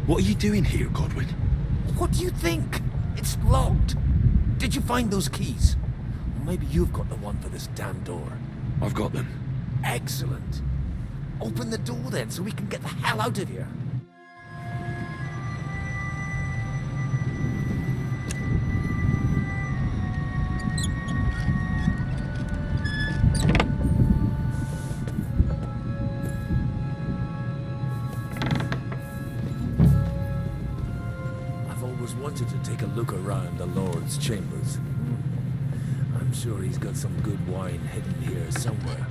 What are you doing here, Godwin? What do you think? It's locked. Did you find those keys? Or maybe you've got the one for this damn door. I've got them. Excellent. Open the door then so we can get the hell out of here. I've always wanted to take a look around the Lord's chambers. I'm sure he's got some good wine hidden here somewhere.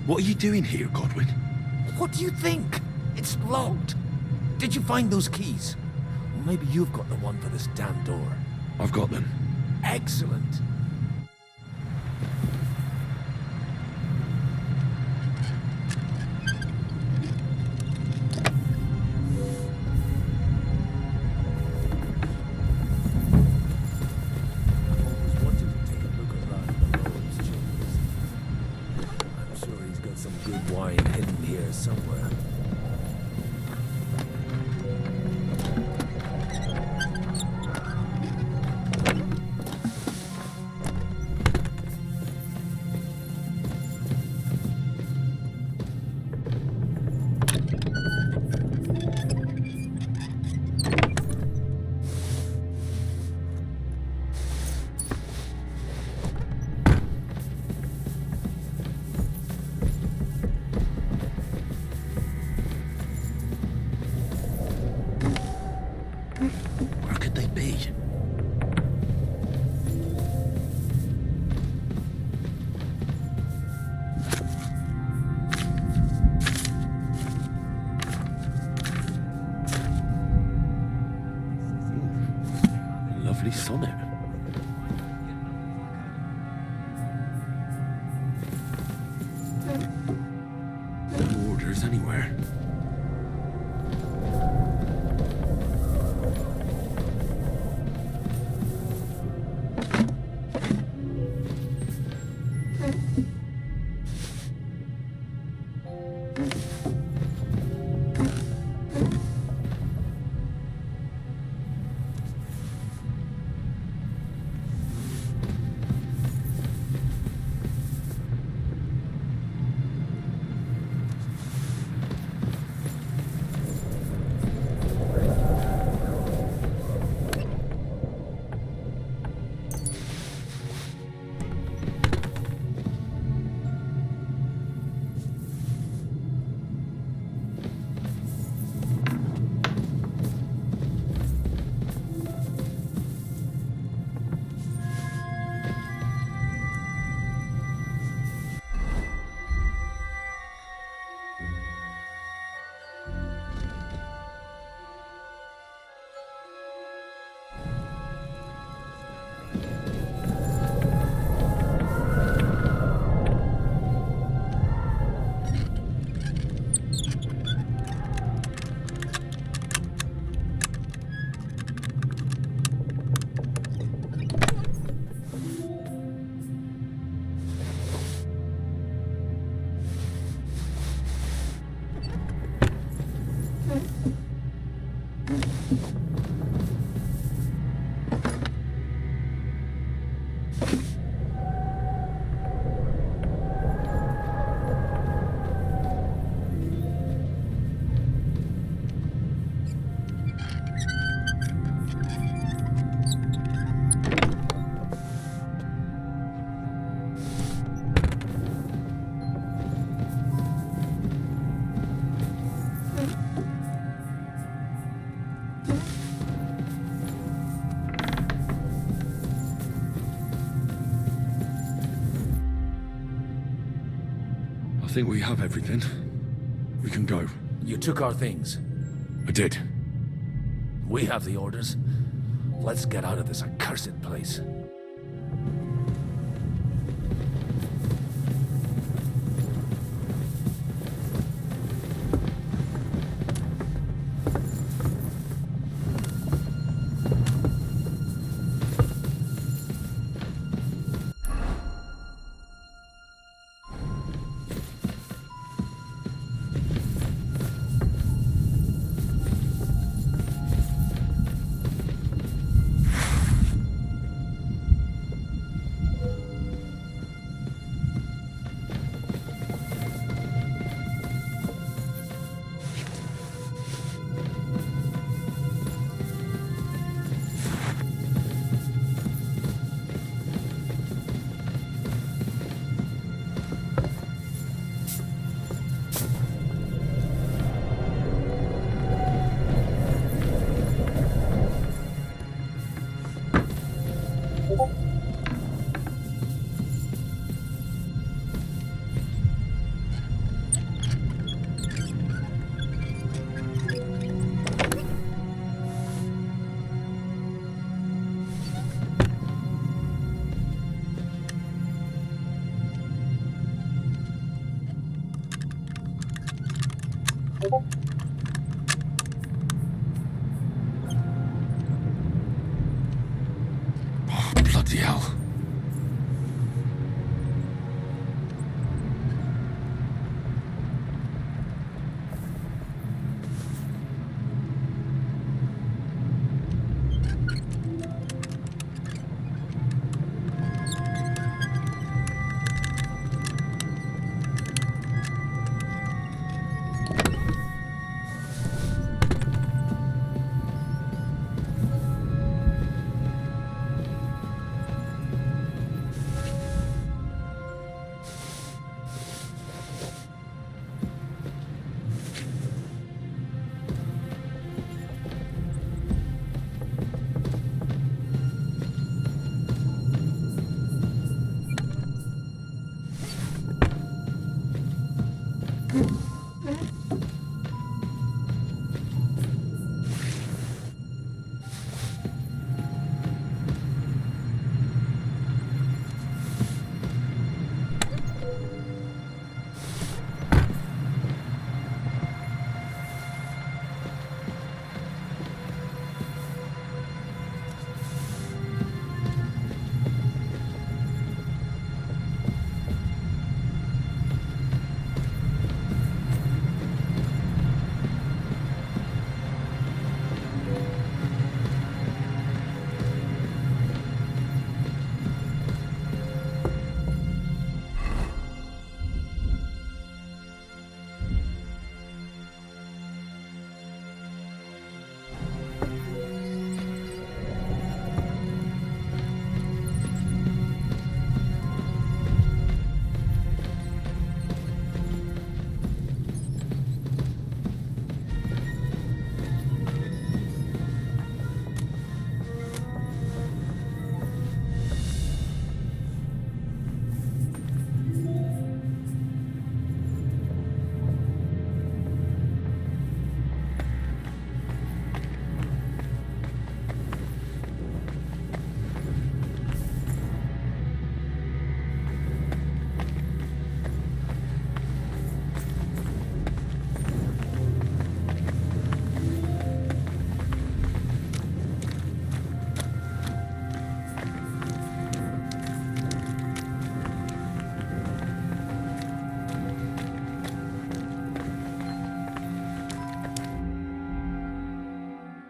What are you doing here, Godwin? What do you think? It's locked. Did you find those keys? Or maybe you've got the one for this damn door. I've got them. Excellent. I've always wanted to take a look around the Lord's chambers. I'm sure he's got some good wine hidden here somewhere. Where could they be? Lovely sonnet. No orders anywhere. think we have everything. We can go. You took our things. I did. We have the orders. Let's get out of this accursed place. Oh, bloody hell.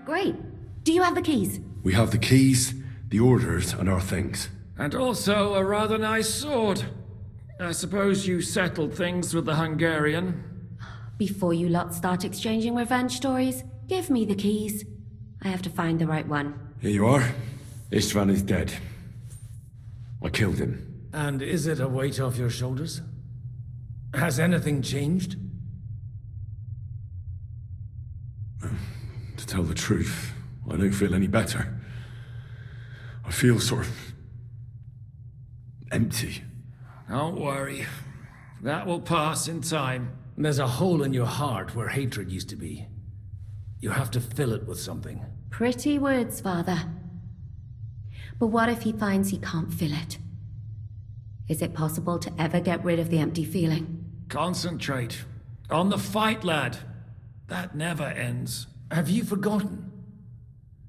Great. Do you have the keys? We have the keys, the orders, and our things. And also a rather nice sword. I suppose you settled things with the Hungarian. Before you lot start exchanging revenge stories, give me the keys. I have to find the right one. Here you are. Istvan is dead. I killed him. And is it a weight off your shoulders? Has anything changed? To tell the truth, I don't feel any better. I feel sort of empty. Don't worry. That will pass in time. There's a hole in your heart where hatred used to be. You have to fill it with something. Pretty words, Father. But what if he finds he can't fill it? Is it possible to ever get rid of the empty feeling? Concentrate. On the fight, lad. That never ends. Have you forgotten?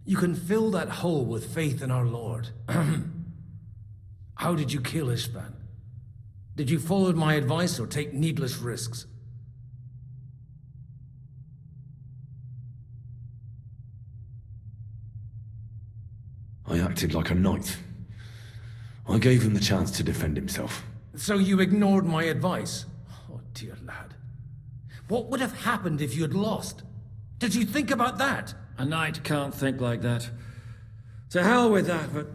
You can fill that hole with faith in our Lord. How did you kill Ishban? Did you follow my advice or take needless risks? I acted like a knight. I gave him the chance to defend himself. So you ignored my advice? Oh, dear lad. What would have happened if you had lost? Did you think about that? A knight can't think like that. To hell with that, but...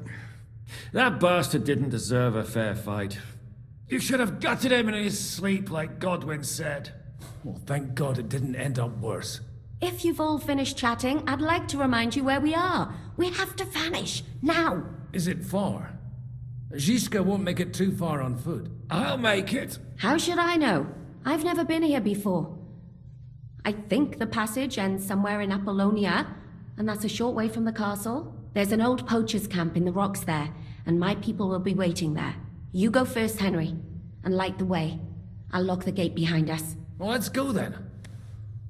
that bastard didn't deserve a fair fight. You should have gutted him in his sleep, like Godwin said. Well, thank God it didn't end up worse. If you've all finished chatting, I'd like to remind you where we are. We have to vanish, now! Is it far? Zizka won't make it too far on foot. I'll make it. How should I know? I've never been here before. I think the passage ends somewhere in Apollonia, and that's a short way from the castle. There's an old poacher's camp in the rocks there, and my people will be waiting there. You go first, Henry, and light the way. I'll lock the gate behind us. Well, let's go then.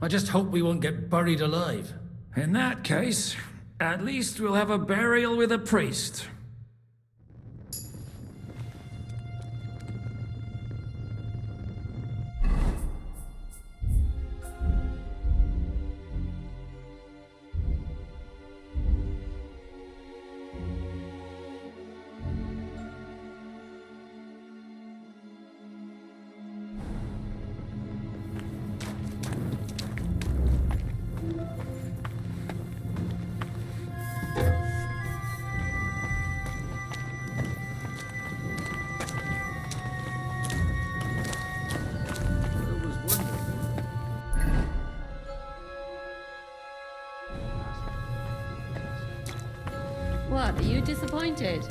I just hope we won't get buried alive. In that case, at least we'll have a burial with a priest. What, are you disappointed?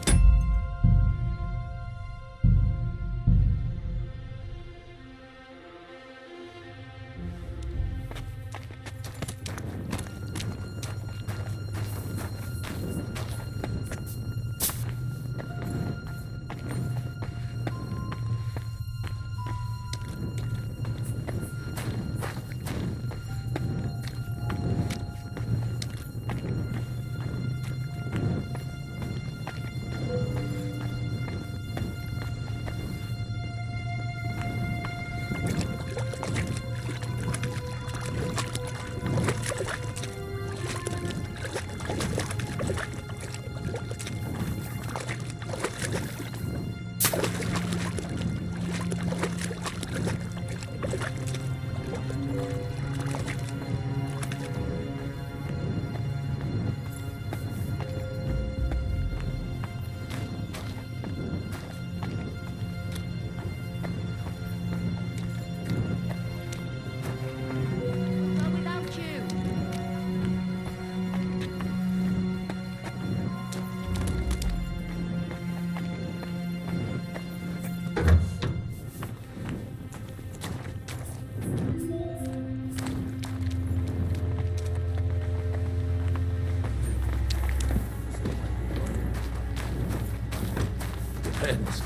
Depends.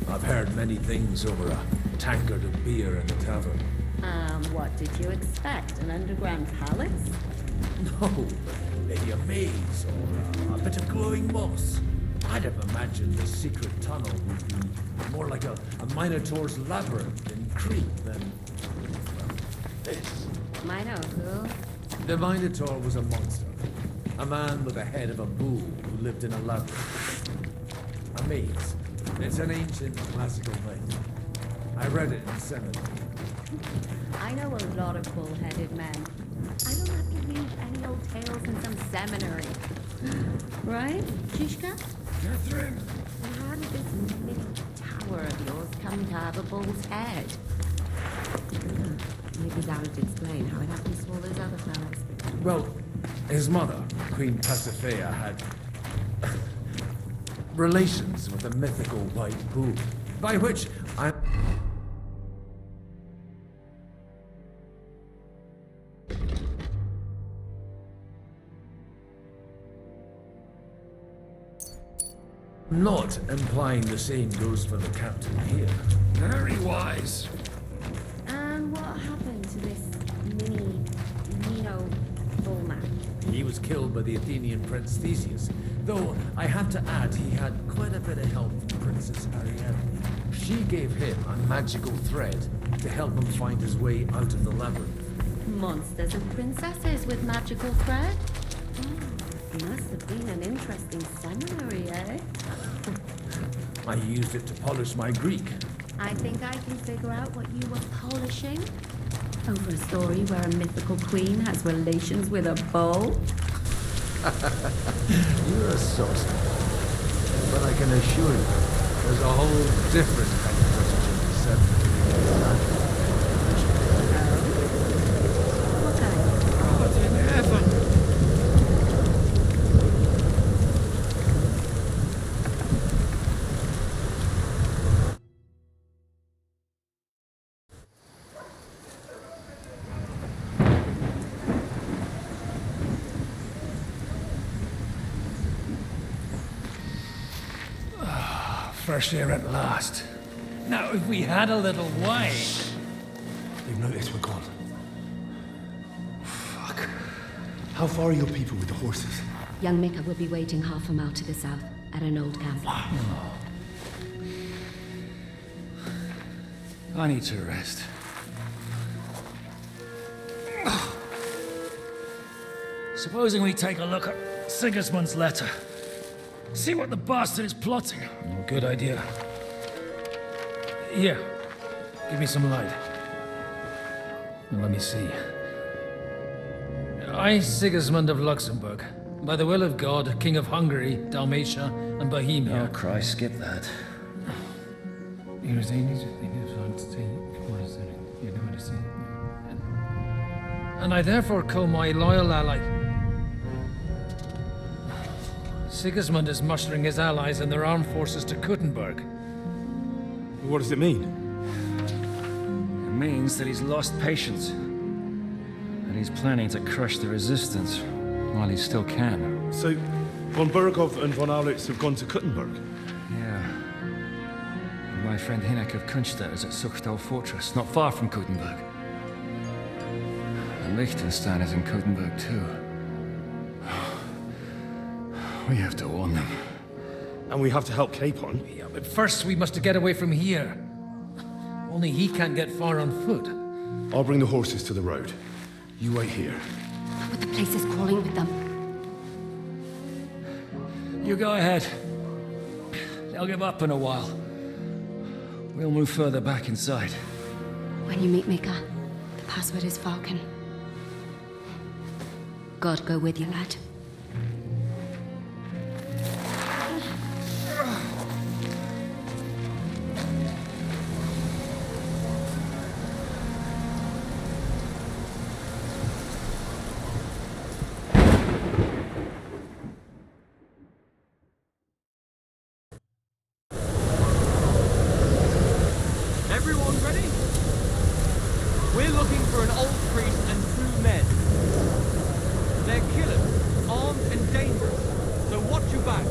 I've heard many things over a tankard of beer in the tavern. What did you expect? An underground palace? No, maybe a maze or a bit of glowing moss. I'd have imagined the secret tunnel would be more like a Minotaur's labyrinth in Crete than, well, this. Minotaur? The Minotaur was a monster. A man with the head of a bull who lived in a labyrinth. A maze. It's an ancient classical myth. I read it in seminary. I know a lot of bull-headed men. I don't have to read any old tales in some seminary. Right, Shishka? Catherine! How did this little tower of yours come to have a bull's head? Maybe that would explain how it happens to all those other fellas. Well, his mother, Queen Pasiphae, had relations with a mythical white bull, by which I'm... Not implying the same goes for the captain here. Very wise. And what happened to this Neo Bullman? He was killed by the Athenian Prince Theseus, though I have to add he had quite a bit of help from Princess Ariadne. She gave him a magical thread to help him find his way out of the labyrinth. Monsters and princesses with magical thread? Oh, must have been an interesting seminary, eh? I used it to polish my Greek. I think I can figure out what you were polishing. Over a story where a mythical queen has relations with a bull? You're a saucer. But I can assure you, there's a whole different kind of British in the 70s. What kind? God in heaven. Fresh air at last. Now, if we had a little wine. They've noticed we're gone. Fuck. How far are your people with the horses? Young Mika will be waiting half a mile to the south, at an old camp. I need to rest. Supposing we take a look at Sigismund's letter. See what the bastard is plotting. Good idea. Here, give me some light. Now let me see. I, Sigismund of Luxembourg, by the will of God, King of Hungary, Dalmatia, and Bohemia. Oh, Christ, skip that. And I therefore call my loyal ally. Sigismund is mustering his allies and their armed forces to Kuttenberg. What does it mean? It means that he's lost patience. And he's planning to crush the resistance while he still can. So, von Burgov and von Aulitz have gone to Kuttenberg? Yeah. And my friend Hinek of Kunstadt is at Suchdol Fortress, not far from Kuttenberg. And Liechtenstein is in Kuttenberg too. We have to warn them. And we have to help Capon? Yeah, but first we must get away from here. Only he can't get far on foot. I'll bring the horses to the road. You wait here. But the place is crawling with them. You go ahead. They'll give up in a while. We'll move further back inside. When you meet Mika, the password is Falcon. God go with you, lad. Everyone ready? We're looking for an old priest and 2 men. They're killers, armed and dangerous, so watch your back.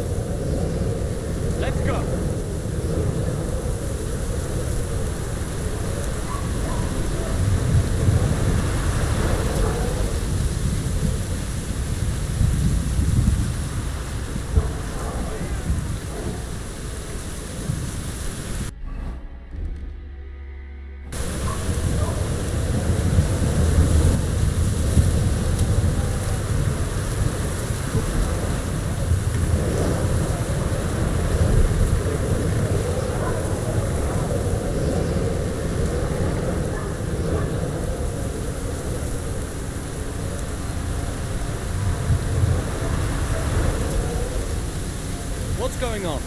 Let's go. What's going on?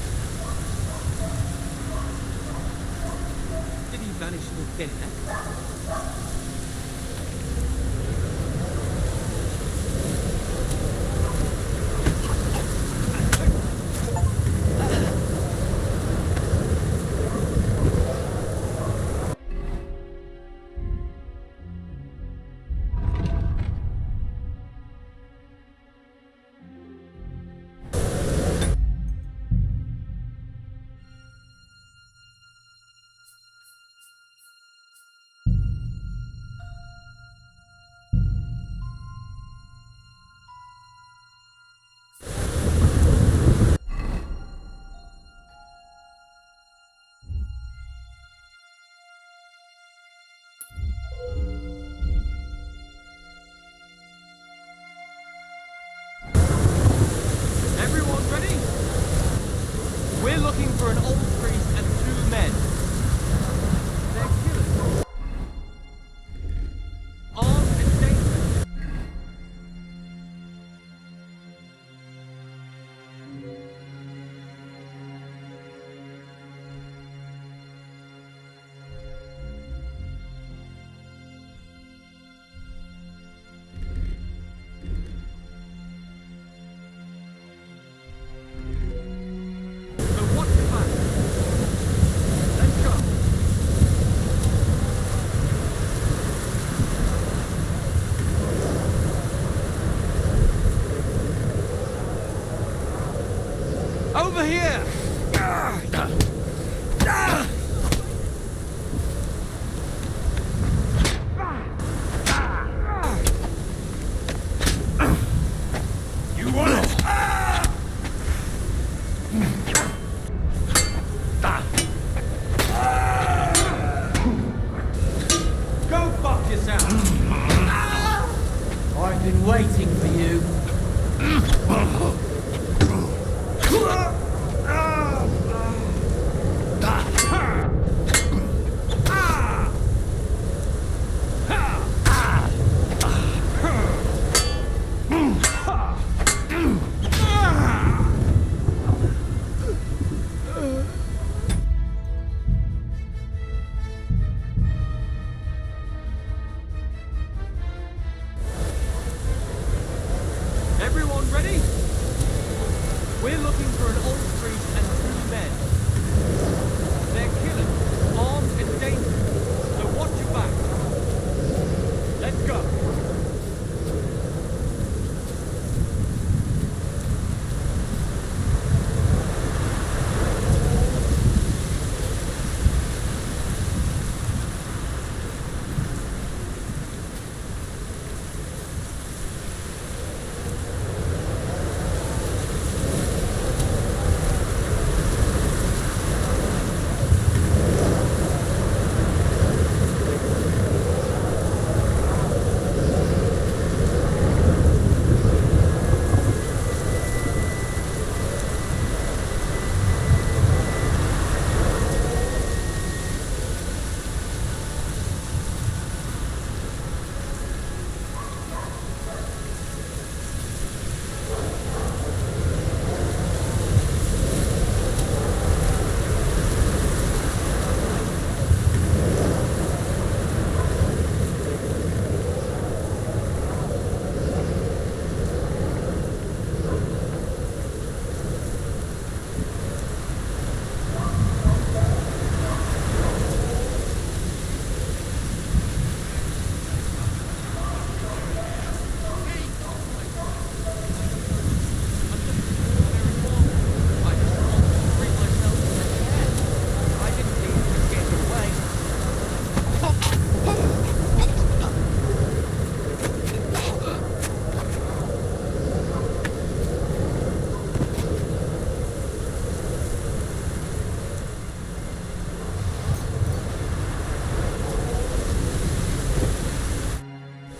Did he vanish into thin air? We're looking for an old priest and 2 men. They're killers. Armed and dangerous. So what's the plan? Let's go. Over here! You want it? Go fuck yourself! I've been waiting for you. Everyone ready? We're looking for an old priest and 2 men. They're killers, armed and dangerous. So watch your back. Let's go.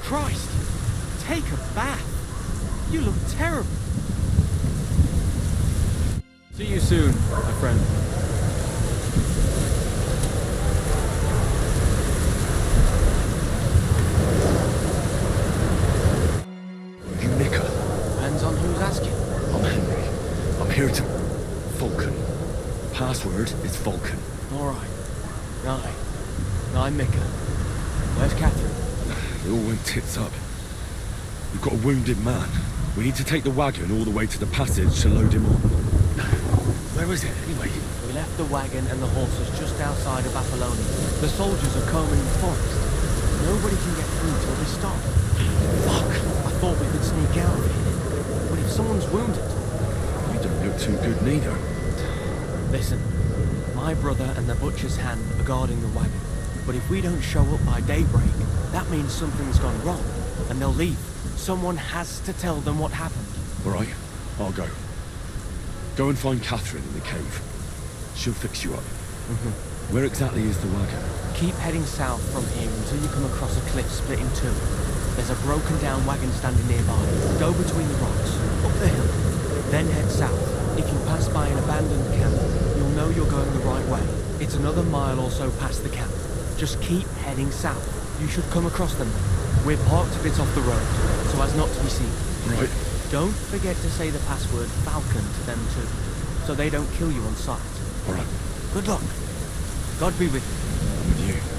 Christ! Take a bath! You look terrible! See you soon, my friend. You Nicker? Depends on who's asking. I'm Henry. I'm here to... Vulcan. Password is Vulcan. Alright. Right. I'm Mika. Where's Catherine? It all went tits up. We've got a wounded man. We need to take the wagon all the way to the passage to load him on. Where is it, anyway? We left the wagon and the horses just outside of Apollonia. The soldiers are combing the forest. Nobody can get through till we stop. Fuck! I thought we could sneak out of here. But if someone's wounded... You don't look too good neither. Listen, my brother and the butcher's hand are guarding the wagon. But if we don't show up by daybreak, that means something's gone wrong, and they'll leave. Someone has to tell them what happened. All right, I'll go. Go and find Catherine in the cave. She'll fix you up. Where exactly is the wagon? Keep heading south from here until you come across a cliff split in 2. There's a broken down wagon standing nearby. Go between the rocks, up the hill, then head south. If you pass by an abandoned camp, you'll know you're going the right way. It's another mile or so past the camp. Just keep heading south. You should come across them. We're parked a bit off the road, so as not to be seen. Right. Don't forget to say the password Falcon to them too, so they don't kill you on sight. All right. Good luck. God be with you. With you.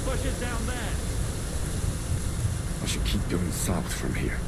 bushes down there. I should keep going south from here.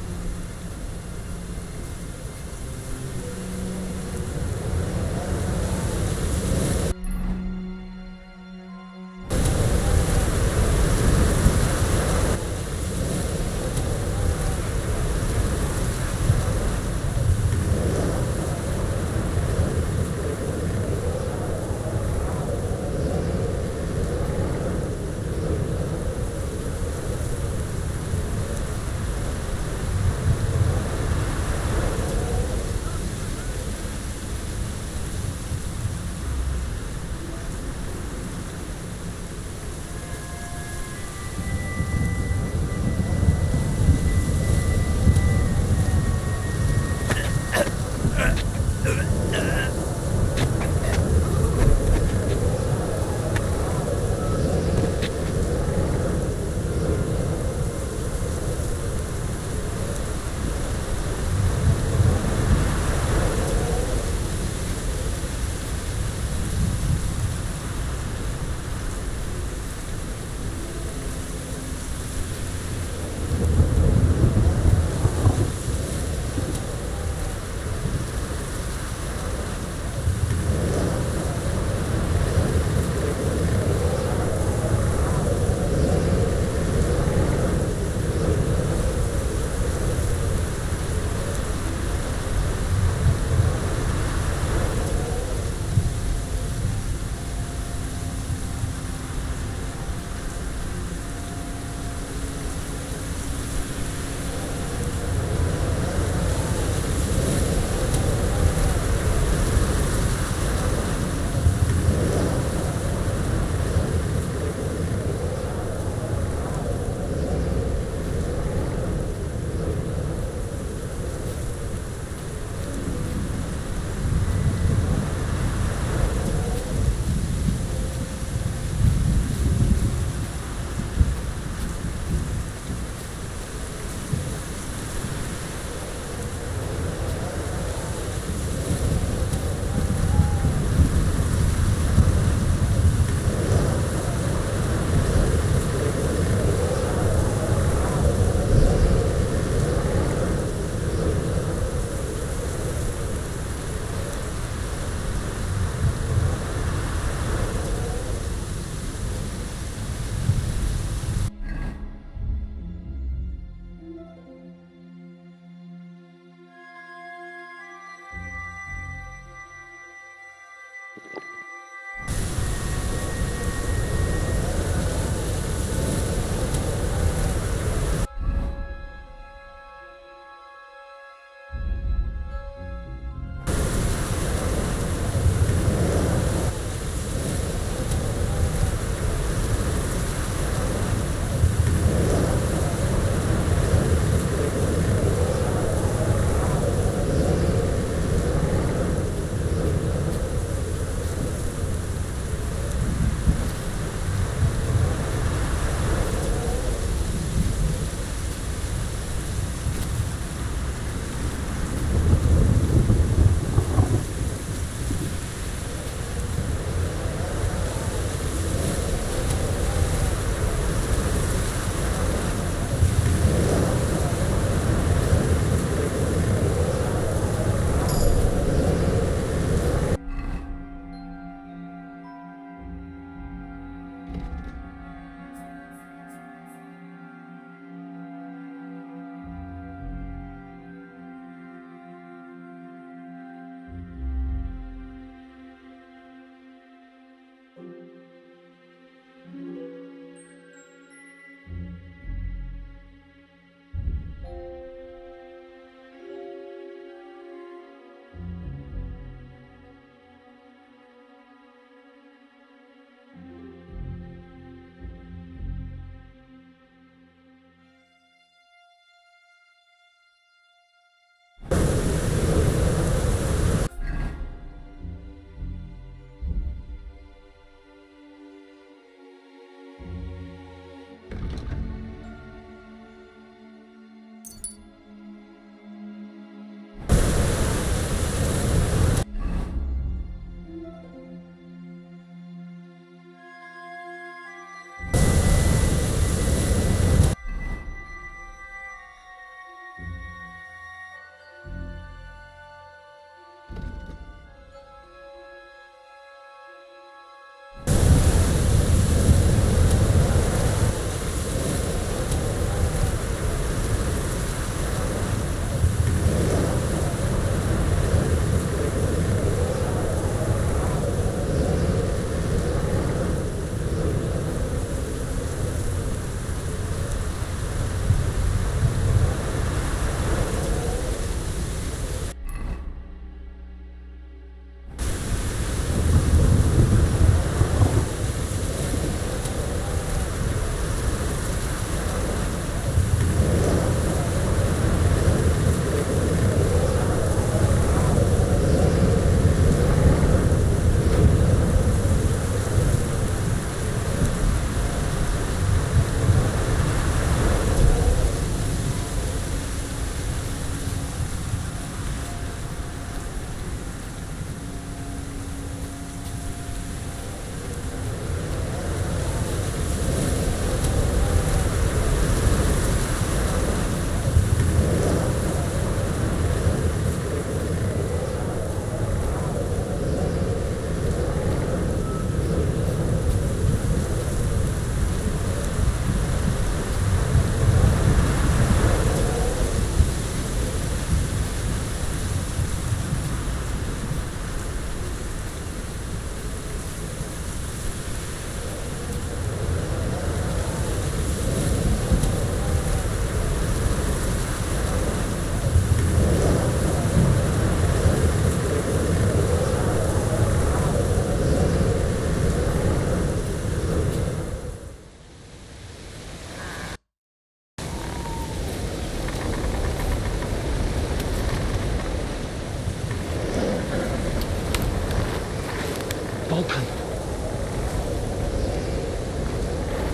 Vulcan.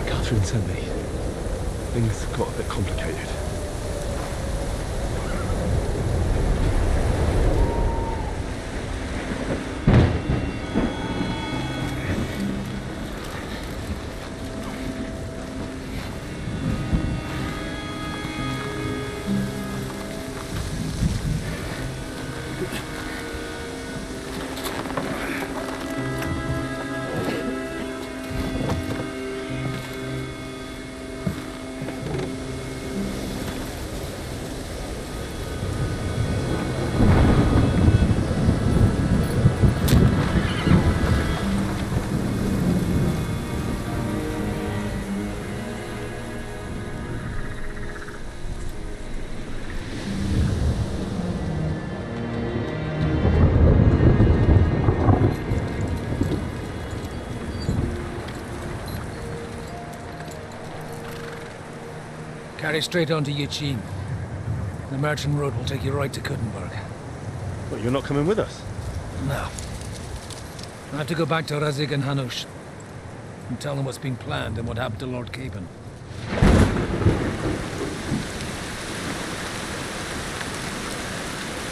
Catherine sent me. Things got a bit complicated. Carry straight on to Yuchin. The merchant road will take you right to Kuttenberg. But you're not coming with us? No. I have to go back to Razik and Hanush and tell them what's been planned and what happened to Lord Capen.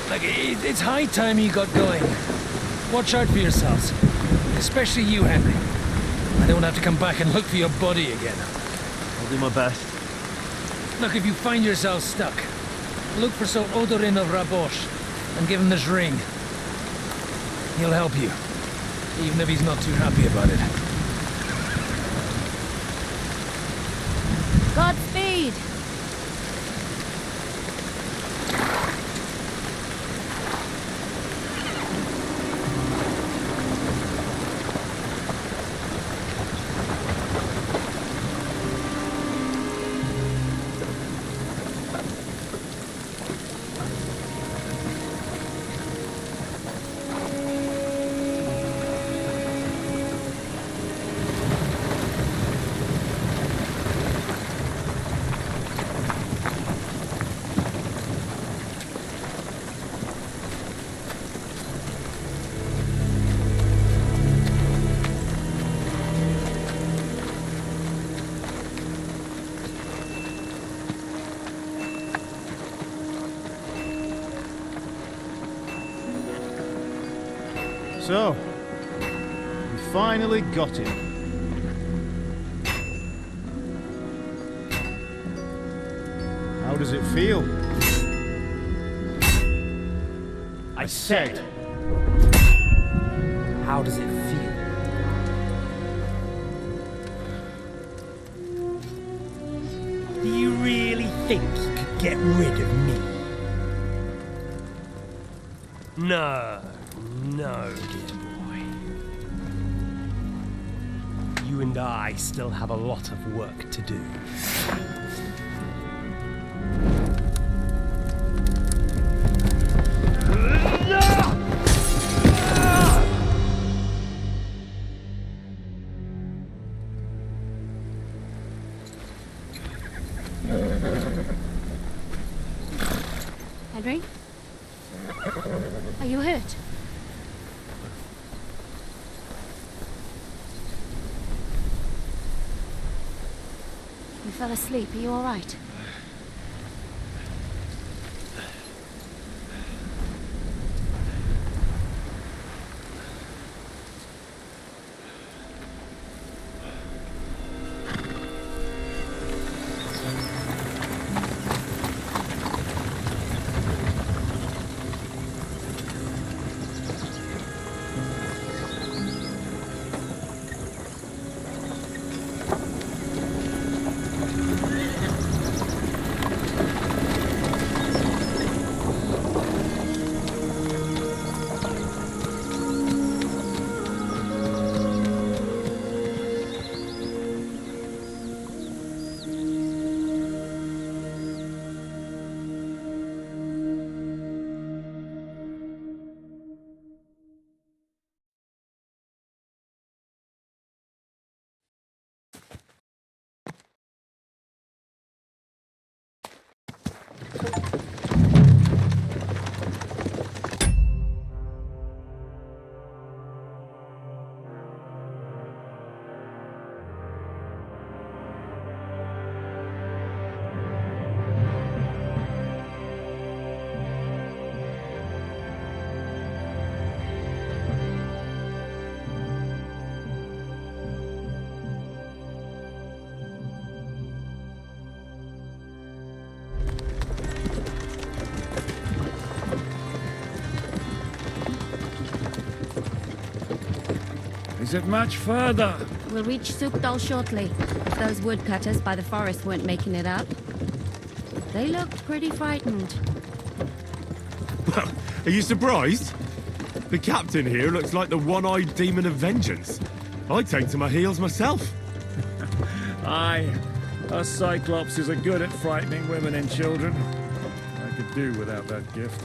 Like, it's high time you got going. Watch out for yourselves. Especially you, Henry. I don't have to come back and look for your body again. I'll do my best. Look, if you find yourself stuck, look for Sir Odorin of Rabosh and give him this ring. He'll help you, even if he's not too happy about it. Godspeed! So, we finally got him. How does it feel? I said, how does it feel? Do you really think you could get rid of me? No, no, dear boy. You and I still have a lot of work to do. Henry? Are you hurt? You fell asleep. Are you all right? it much further. We'll reach Suchdol shortly, if those woodcutters by the forest weren't making it up. They looked pretty frightened. Well, are you surprised? The captain here looks like the one-eyed demon of vengeance. I'd take to my heels myself. Aye, us Cyclopses are good at frightening women and children. I could do without that gift.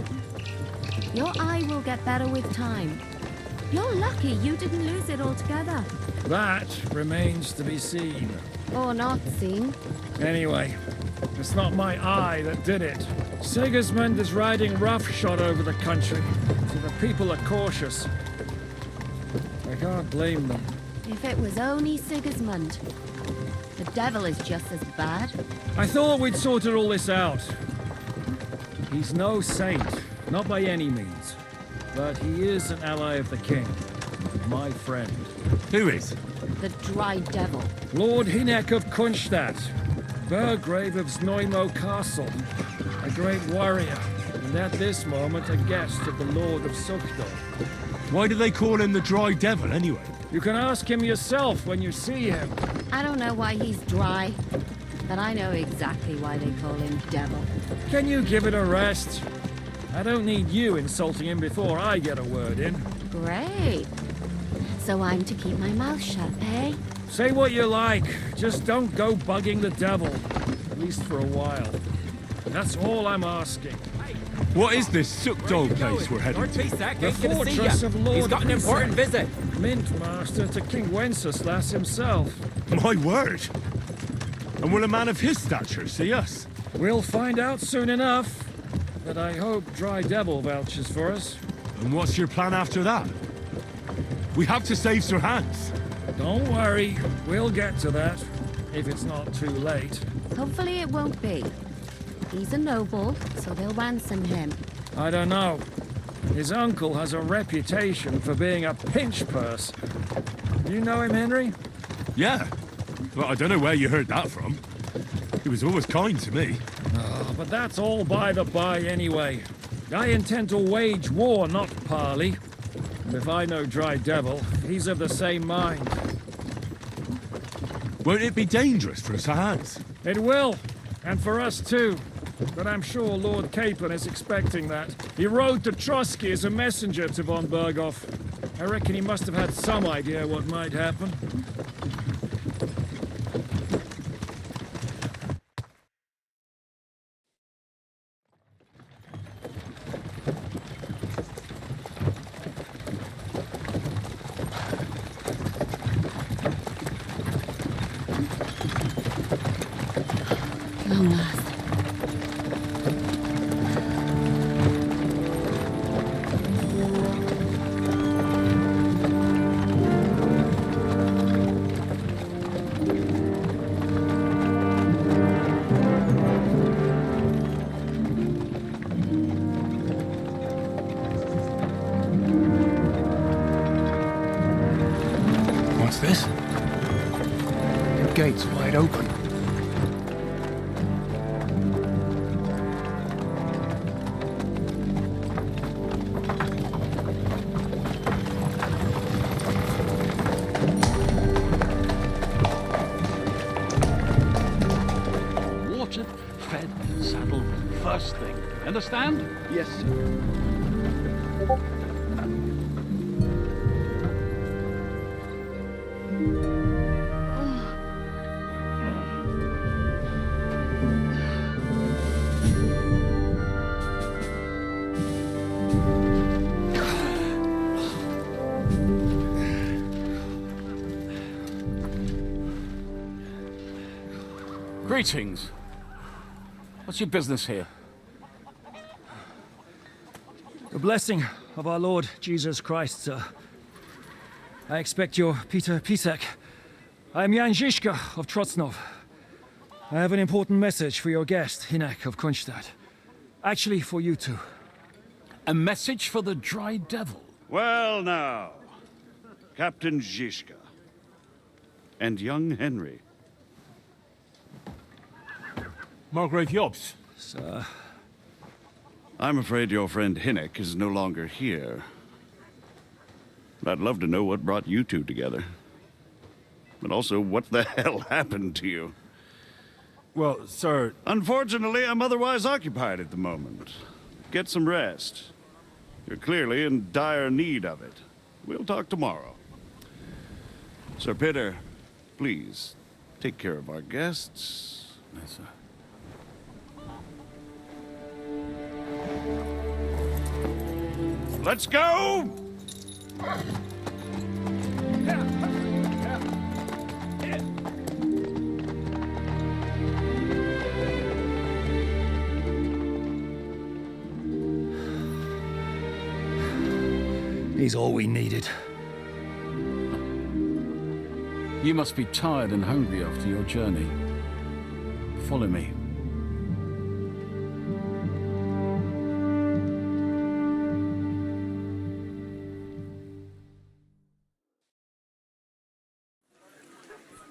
Your eye will get better with time. You're lucky you didn't lose it altogether. That remains to be seen. Or not seen. Anyway, it's not my eye that did it. Sigismund is riding roughshod over the country, so the people are cautious. I can't blame them. If it was only Sigismund. The devil is just as bad. I thought we'd sorted all this out. He's no saint, not by any means. But he is an ally of the king. My friend. Who is? The dry devil. Lord Hinek of Kunstadt, Burgrave of Znojmo Castle, a great warrior, and at this moment a guest of the Lord of Suchdol. Why do they call him the Dry Devil, anyway? You can ask him yourself when you see him. I don't know why he's dry, but I know exactly why they call him devil. Can you give it a rest? I don't need you insulting him before I get a word in. Great. So I'm to keep my mouth shut, eh? Say what you like, just don't go bugging the devil. At least for a while. That's all I'm asking. What is this Suchdol place we're heading Lord to? Pisak The ain't gonna see fortress ya. of Lord He's got an Pisak. important visit. Mint Master to King Wenceslas himself. My word! And will a man of his stature see us? We'll find out soon enough. But I hope Dry Devil vouches for us. And what's your plan after that? We have to save Sir Hans. Don't worry, we'll get to that. If it's not too late. Hopefully it won't be. He's a noble, so they'll ransom him. I don't know. His uncle has a reputation for being a pinch purse. You know him, Henry? Yeah. Well, I don't know where you heard that from. He was always kind to me. Oh, but that's all by the by anyway. I intend to wage war, not parley. And if I know Dry Devil, he's of the same mind. Won't it be dangerous for Sir Hans? It will, and for us too. But I'm sure Lord Capon is expecting that. He rode to Trotsky as a messenger to von Berghoff. I reckon he must have had some idea what might happen. Long last. What's this? The gate's wide open. Watered, fed, saddled first thing. Understand? Yes, sir. Greetings. What's your business here? The blessing of our Lord Jesus Christ, sir. I expect you're Peter Pisak. I am Jan Žižka of Trocnov. I have an important message for your guest, Hinek of Kunstadt. Actually, for you two. A message for the Dry Devil. Well now, Captain Žižka and young Henry. Margrave Jobs. Sir, I'm afraid your friend Hinek is no longer here. I'd love to know what brought you two together. But also, what the hell happened to you? Well, sir... Unfortunately, I'm otherwise occupied at the moment. Get some rest. You're clearly in dire need of it. We'll talk tomorrow. Sir Peter, please, take care of our guests. Yes, sir. Let's go! He's all we needed. You must be tired and hungry after your journey. Follow me.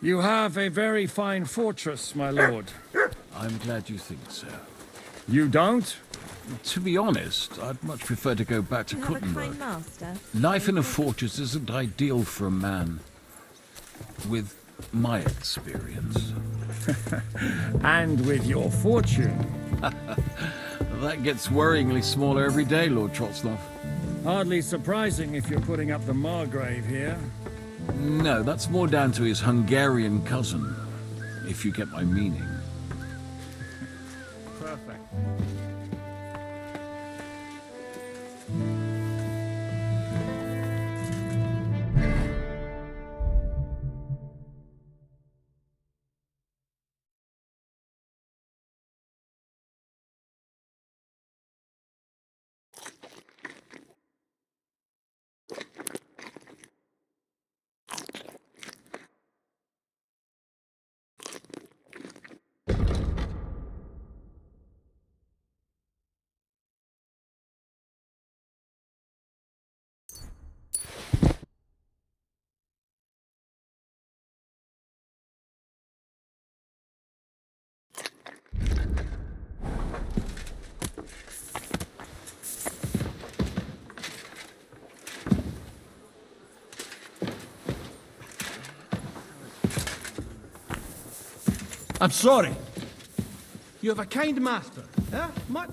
You have a very fine fortress, my lord. I'm glad you think so. You don't? To be honest, I'd much prefer to go back to You have a kind Kuttenberg. master. Life in a fortress isn't ideal for a man with my experience. And with your fortune. That gets worryingly smaller every day, Lord Trotsnov. Hardly surprising if you're putting up the Margrave here. No, that's more down to his Hungarian cousin, if you get my meaning. Perfect. I'm sorry. You have a kind master, eh? Much.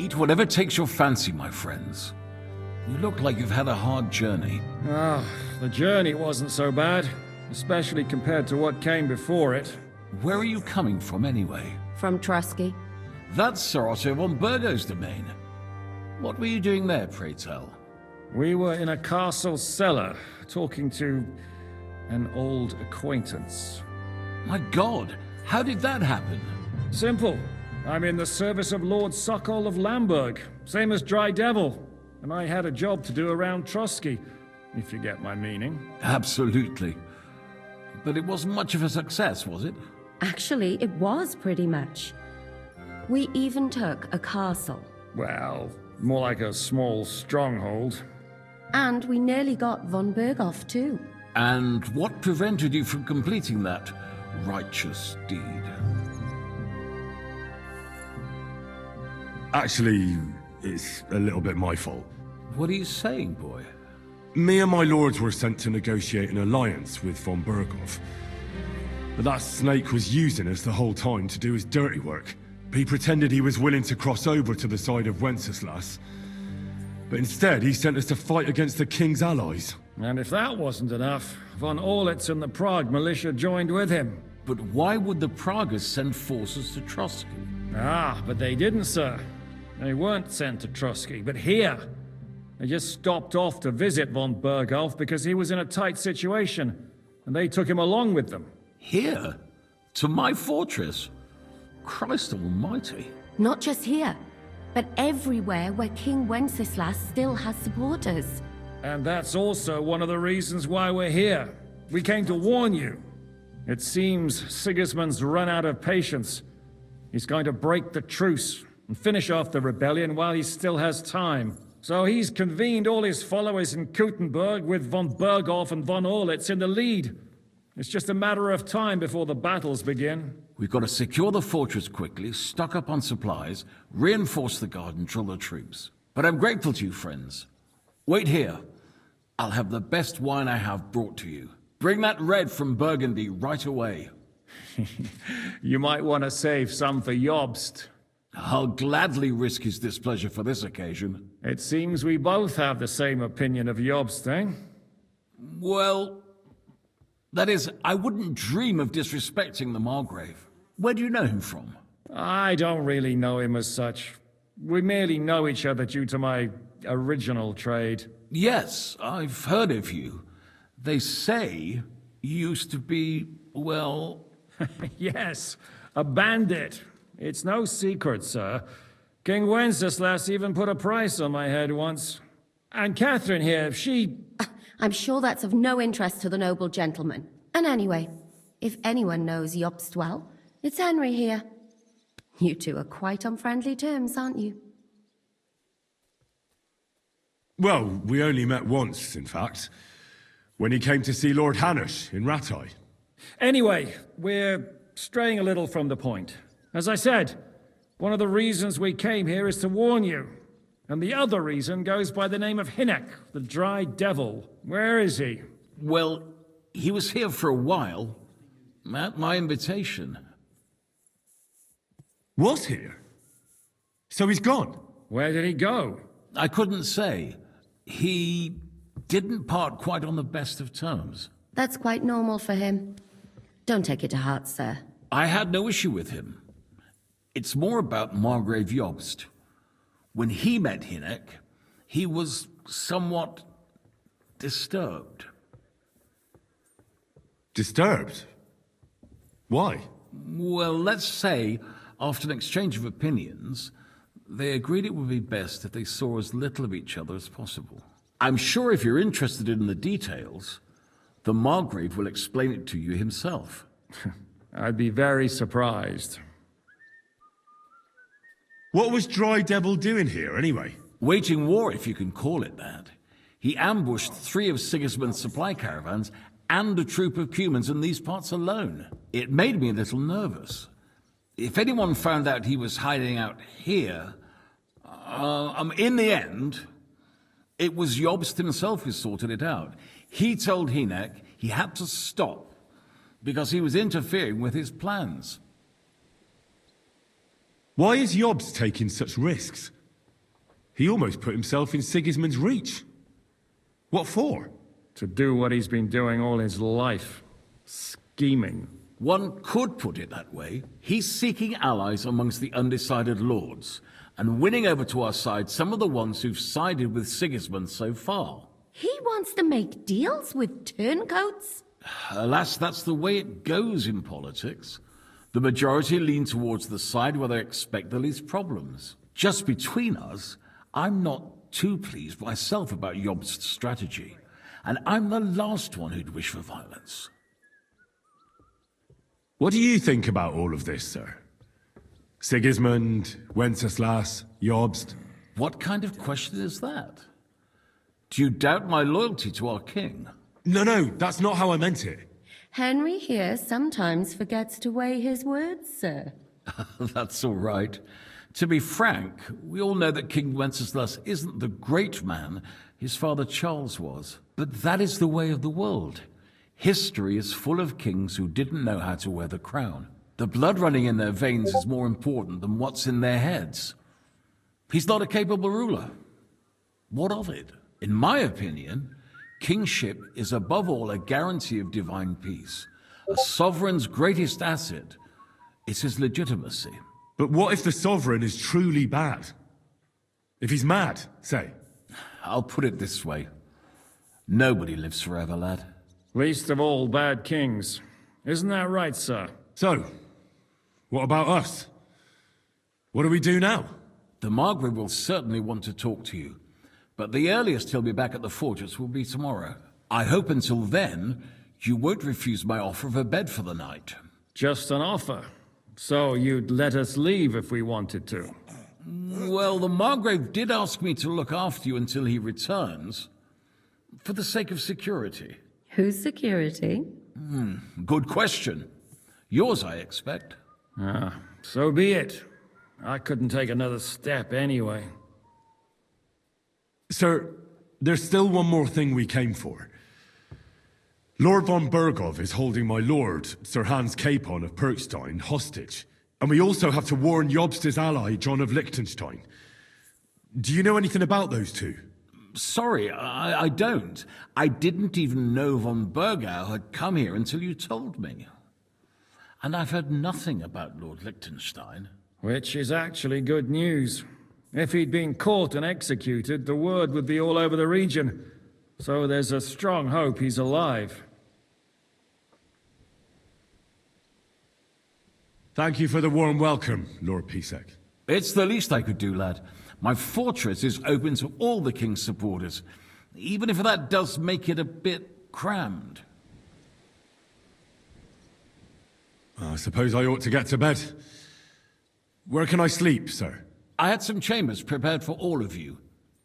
Eat whatever takes your fancy, my friends. You look like you've had a hard journey. Ah, the journey wasn't so bad, especially compared to what came before it. Where are you coming from, anyway? From Trusky. That's Sir Otto von Burgo's domain. What were you doing there, pray tell? We were in a castle cellar, talking to an old acquaintance. My God, how did that happen? Simple. I'm in the service of Lord Suchdol of Lamberg, same as Dry Devil, and I had a job to do around Trusky, if you get my meaning. Absolutely. But it wasn't much of a success, was it? Actually, it was pretty much. We even took a castle. Well, more like a small stronghold. And we nearly got von Berghoff too. And what prevented you from completing that righteous deed? Actually, it's a little bit my fault. What are you saying, boy? Me and my lords were sent to negotiate an alliance with von Berghoff. But that snake was using us the whole time to do his dirty work. He pretended he was willing to cross over to the side of Wenceslas. But instead, he sent us to fight against the king's allies. And if that wasn't enough, von Orlitz and the Prague militia joined with him. But why would the Praguers send forces to Trusky? Ah, but they didn't, sir. They weren't sent to Trusky, but here. They just stopped off to visit von Berghoff because he was in a tight situation, and they took him along with them. Here? To my fortress? Christ almighty. Not just here, but everywhere where King Wenceslas still has supporters. And that's also one of the reasons why we're here. We came to warn you. It seems Sigismund's run out of patience. He's going to break the truce and finish off the rebellion while he still has time. So he's convened all his followers in Kuttenberg with von Berghoff and von Orlitz in the lead. It's just a matter of time before the battles begin. We've got to secure the fortress quickly, stock up on supplies, reinforce the guard and drill the troops. But I'm grateful to you, friends. Wait here. I'll have the best wine I have brought to you. Bring that red from Burgundy right away. You might want to save some for Jobst. I'll gladly risk his displeasure for this occasion. It seems we both have the same opinion of Jobst, eh? Well, that is, I wouldn't dream of disrespecting the Margrave. Where do you know him from? I don't really know him as such. We merely know each other due to my original trade. Yes, I've heard of you. They say you used to be, well... Yes, a bandit. It's no secret, sir. King Wenceslas even put a price on my head once. And Catherine here, she... I'm sure that's of no interest to the noble gentleman. And anyway, if anyone knows Jobst well, it's Henry here. You two are quite on friendly terms, aren't you? Well, we only met once, in fact. When he came to see Lord Hanush in Rattay. Anyway, we're straying a little from the point. As I said, one of the reasons we came here is to warn you. And the other reason goes by the name of Hinek, the Dry Devil. Where is he? Well, he was here for a while, at my invitation. Was here? So he's gone? Where did he go? I couldn't say. He didn't part quite on the best of terms. That's quite normal for him. Don't take it to heart, sir. I had no issue with him. It's more about Margrave Jobst. When he met Hinek, he was somewhat disturbed. Disturbed? Why? Well, let's say, after an exchange of opinions, they agreed it would be best if they saw as little of each other as possible. I'm sure if you're interested in the details, the Margrave will explain it to you himself. I'd be very surprised. What was Dry Devil doing here, anyway? Waging war, if you can call it that. He ambushed 3 of Sigismund's supply caravans and a troop of Cumans in these parts alone. It made me a little nervous. If anyone found out he was hiding out here, in the end, it was Jobst himself who sorted it out. He told Hinek he had to stop because he was interfering with his plans. Why is Jobst taking such risks? He almost put himself in Sigismund's reach. What for? To do what he's been doing all his life. Scheming. One could put it that way. He's seeking allies amongst the undecided lords, and winning over to our side some of the ones who've sided with Sigismund so far. He wants to make deals with turncoats? Alas, that's the way it goes in politics. The majority lean towards the side where they expect the least problems. Just between us, I'm not too pleased myself about Jobst's strategy, and I'm the last one who'd wish for violence. What do you think about all of this, sir? Sigismund, Wenceslas, Jobst? What kind of question is that? Do you doubt my loyalty to our king? No, that's not how I meant it. Henry here sometimes forgets to weigh his words, sir. That's all right. To be frank, we all know that King Wenceslas isn't the great man his father Charles was. But that is the way of the world. History is full of kings who didn't know how to wear the crown. The blood running in their veins is more important than what's in their heads. He's not a capable ruler. What of it? In my opinion, kingship is above all a guarantee of divine peace. A sovereign's greatest asset is his legitimacy. But what if the sovereign is truly bad? If he's mad, say? I'll put it this way. Nobody lives forever, lad. Least of all bad kings. Isn't that right, sir? So, what about us? What do we do now? The Margrave will certainly want to talk to you, but the earliest he'll be back at the fortress will be tomorrow. I hope until then, you won't refuse my offer of a bed for the night. Just an offer. So you'd let us leave if we wanted to? Well, the Margrave did ask me to look after you until he returns, for the sake of security. Whose security? Good question. Yours, I expect. So be it. I couldn't take another step anyway. Sir, there's still one more thing we came for. Lord von Bergov is holding my lord, Sir Hans Capon of Perkstein, hostage. And we also have to warn Jobst's ally, John of Liechtenstein. Do you know anything about those two? Sorry, I don't. I didn't even know von Bergau had come here until you told me. And I've heard nothing about Lord Liechtenstein. Which is actually good news. If he'd been caught and executed, the word would be all over the region. So there's a strong hope he's alive. Thank you for the warm welcome, Lord Pisek. It's the least I could do, lad. My fortress is open to all the king's supporters, even if that does make it a bit crammed. I suppose I ought to get to bed. Where can I sleep, sir? I had some chambers prepared for all of you.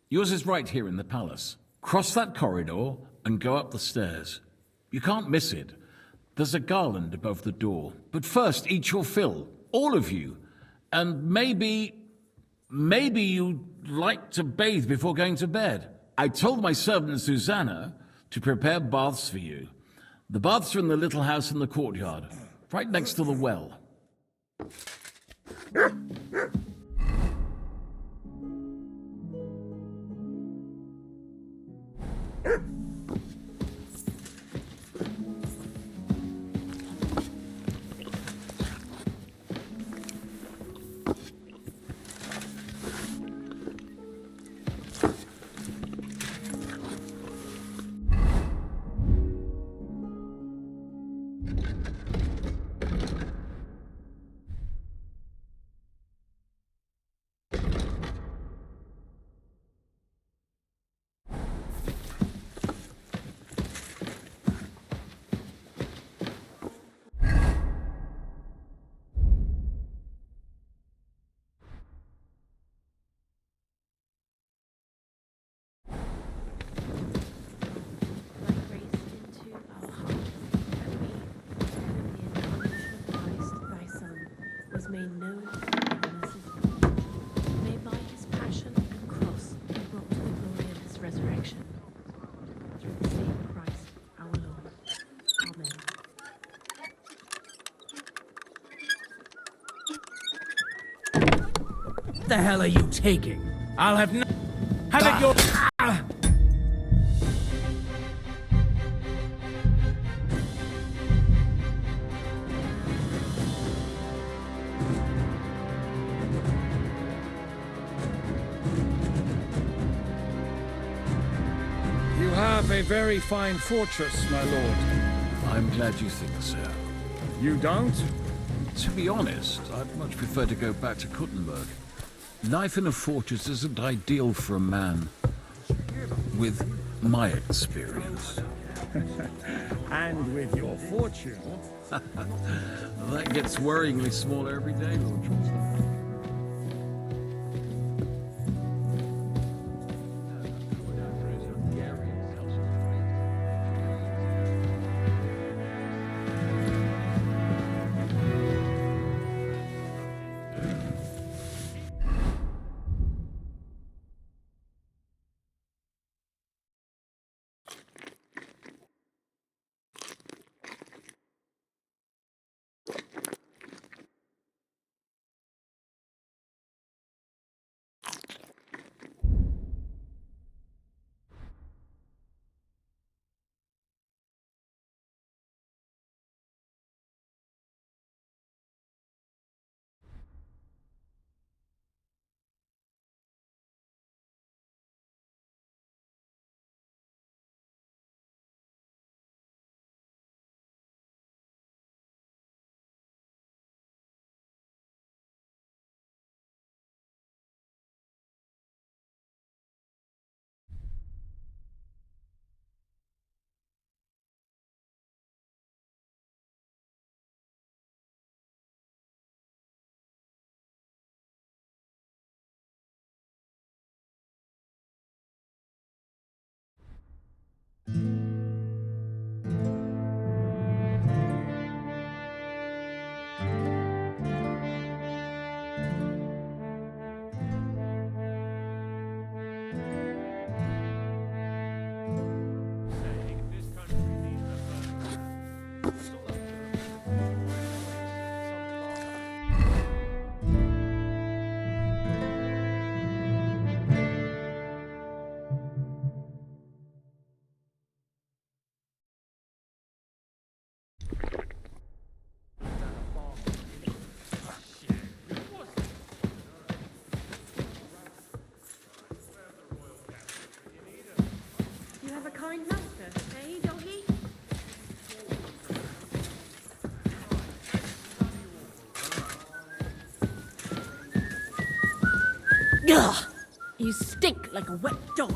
Yours is right here in the palace. Cross that corridor and go up the stairs. You can't miss it. There's a garland above the door. But first, eat your fill. All of you. And maybe you'd like to bathe before going to bed. I told my servant Susanna to prepare baths for you. The baths are in the little house in the courtyard, right next to the well. Made known to the made by his passion and cross, and brought to the glory of his resurrection. Through the same Christ our Lord. Amen. What the hell are you taking? I'll have no... Have it your... You have a very fine fortress, my lord. I'm glad you think so. You don't? To be honest, I'd much prefer to go back to Kuttenberg. Life in a fortress isn't ideal for a man with my experience. And with your fortune. That gets worryingly smaller every day, Lord Johnson. You have a kind master, eh, doggy? Ugh! You stink like a wet dog.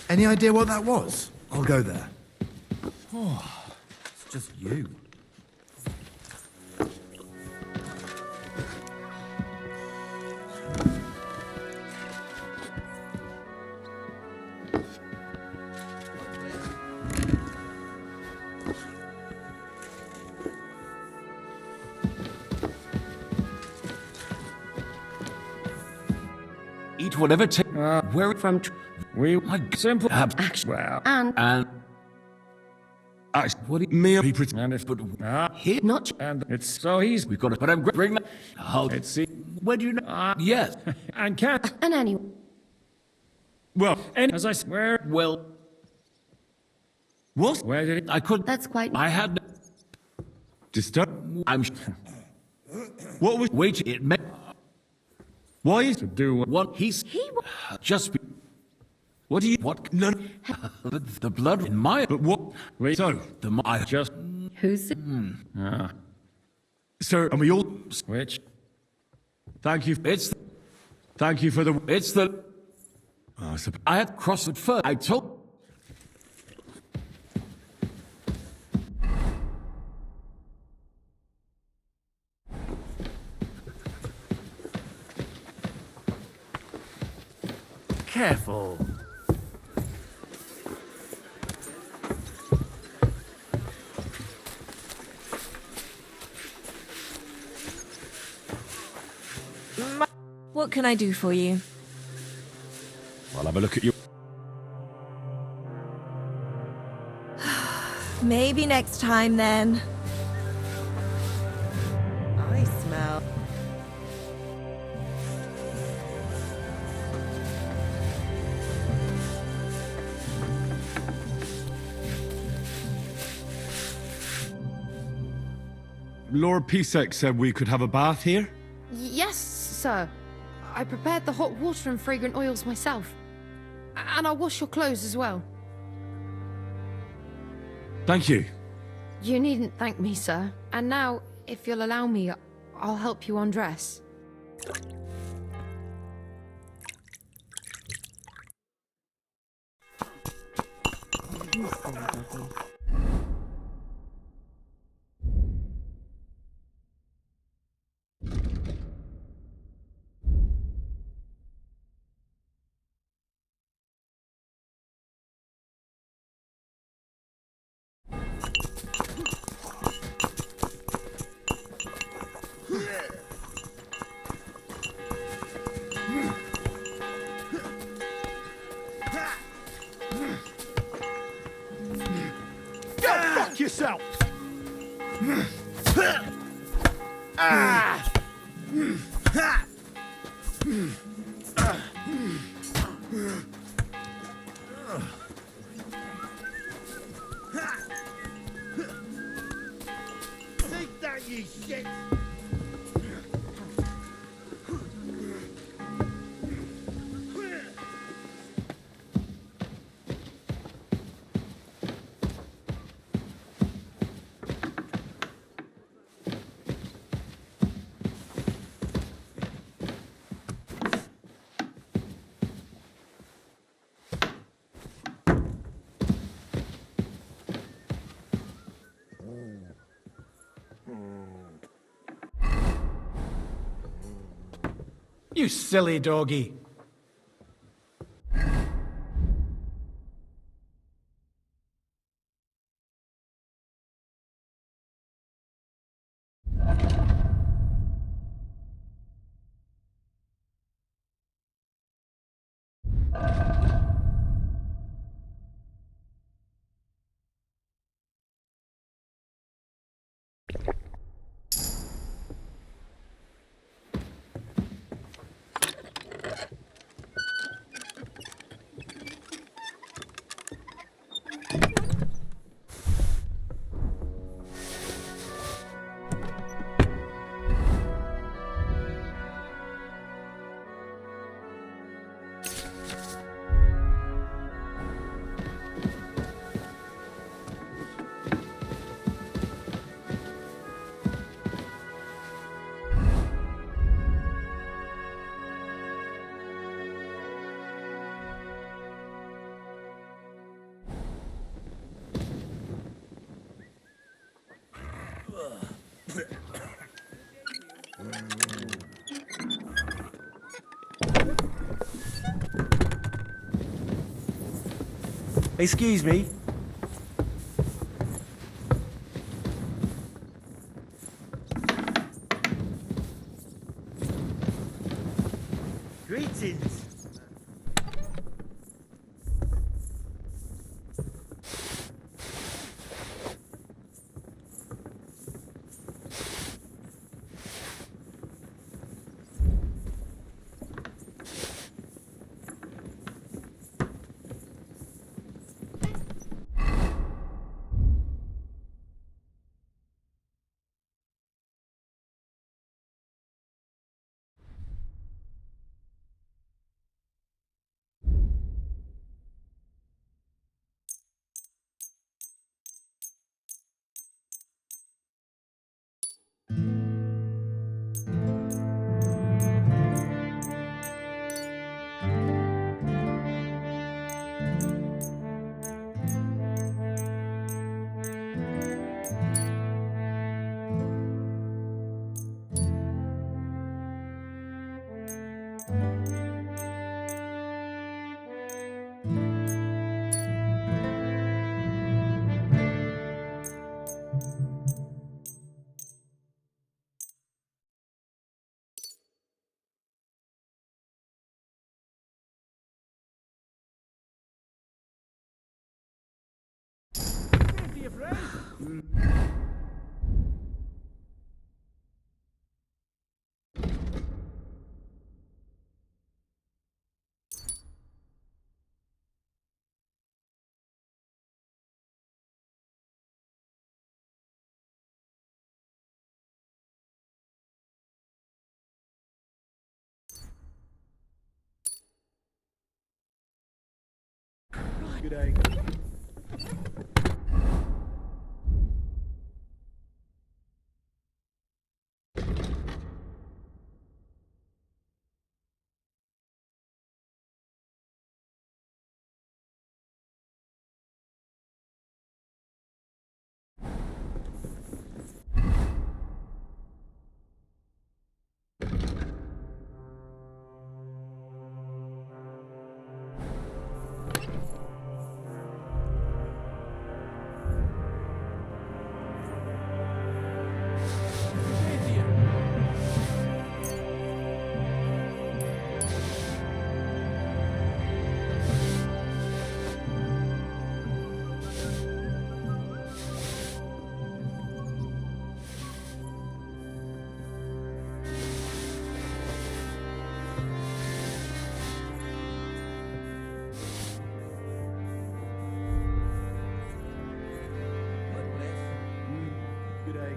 Any idea what that was? I'll go there. Oh, it's just you. Eat whatever where From We simple action. Well, and what do you Me, and if but here Not and it's so he's we've got to but I'm bring that how let's see where do you know yes and cat and anyway. well, and as I swear well what? where did it I could That's quite. I had Disturb? I'm What was? wait it may Why is? to do what he's just be, What do you? what No. the blood in my But what? Wait. So, the my just Who's it? sir, and we all which thank you. it's For the. it's the So, I had crossed it first I told Careful. What can I do for you? I'll have a look at you. Maybe next time then. I smell. Lord Pisek said we could have a bath here? Yes, sir. I prepared the hot water and fragrant oils myself. And I'll wash your clothes as well. Thank you. You needn't thank me, sir. And now, if you'll allow me, I'll help you undress. Go fuck yourself! Ah! Take that, you shit! You silly doggy. Excuse me. Greetings. Good day. Good day.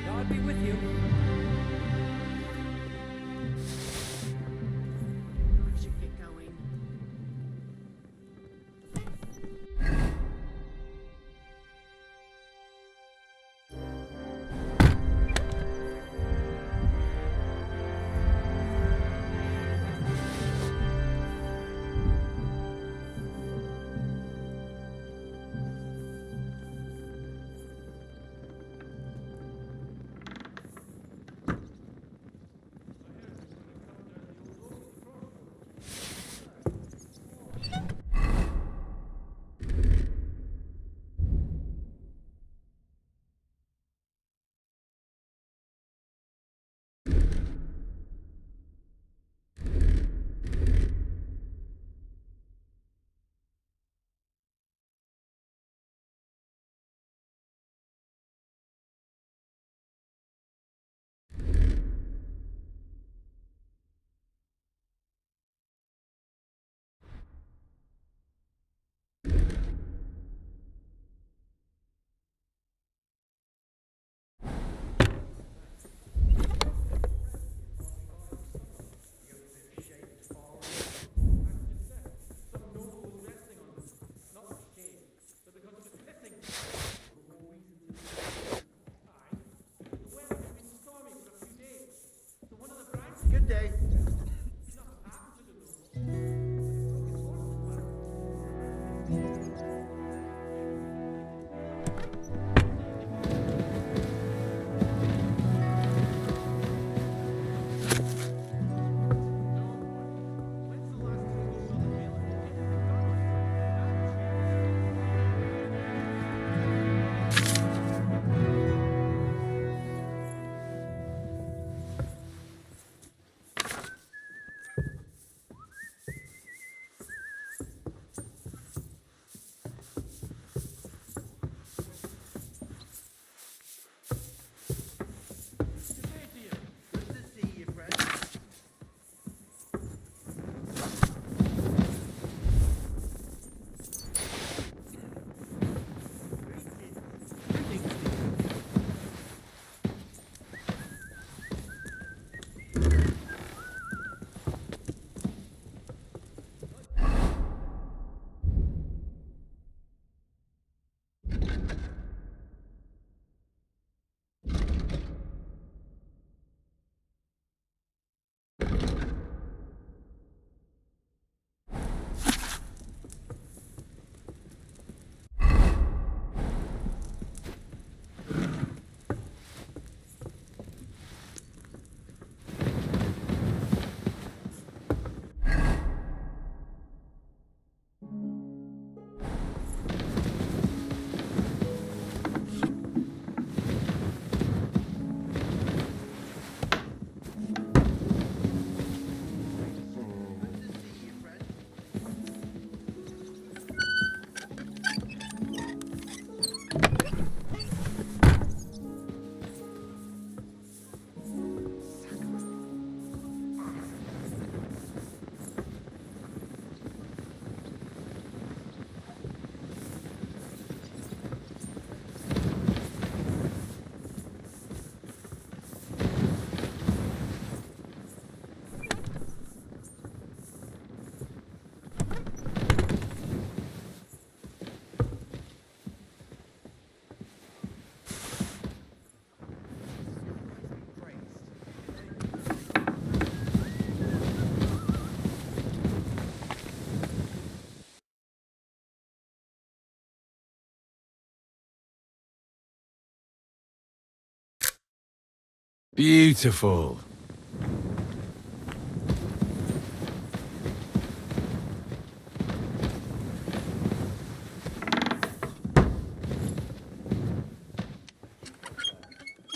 God be with you. I should get going. Beautiful.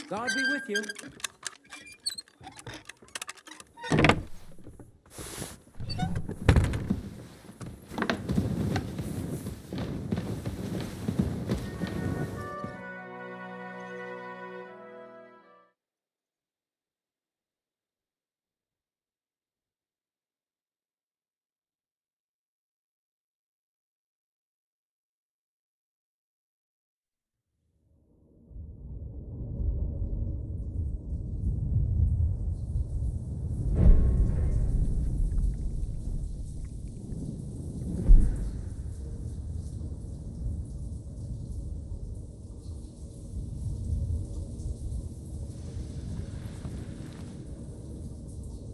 God be with you.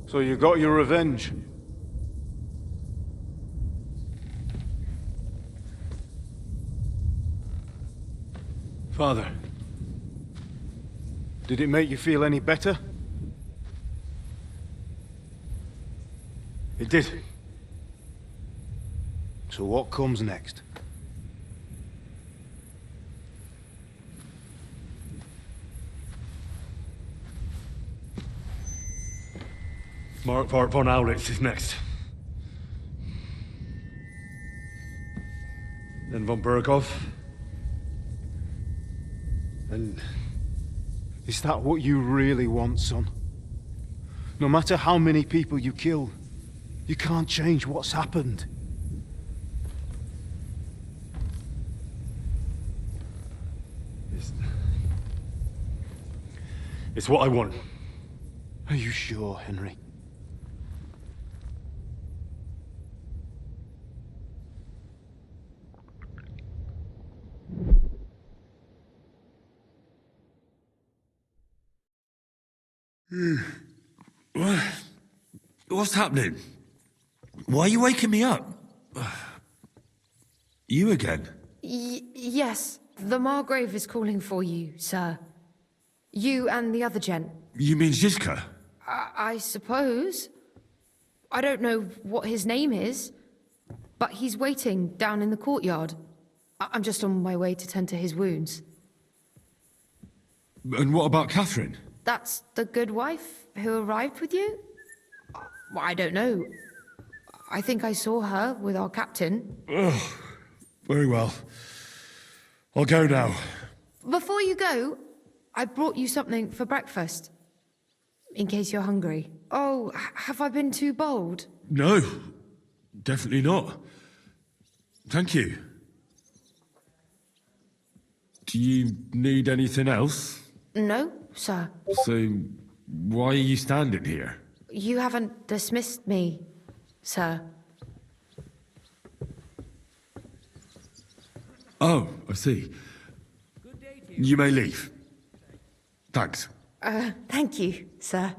So you got your revenge? Father, did it make you feel any better? It did. So what comes next? Mark von Aulitz is next. Then von Berghoff. And is that what you really want, son? No matter how many people you kill, you can't change what's happened. It's what I want. Are you sure, Henry? What's happening? Why are you waking me up? You again? Yes, the Margrave is calling for you, sir. You and the other gent. You mean Zizka? I suppose. I don't know what his name is, but he's waiting down in the courtyard. I'm just on my way to tend to his wounds. And what about Catherine? That's the good wife who arrived with you? Well, I don't know. I think I saw her with our captain. Oh, very well. I'll go now. Before you go, I brought you something for breakfast. In case you're hungry. Oh, have I been too bold? No, definitely not. Thank you. Do you need anything else? No, sir. So, why are you standing here? You haven't dismissed me, sir. Oh, I see. You may leave. Thanks. Thank you, sir.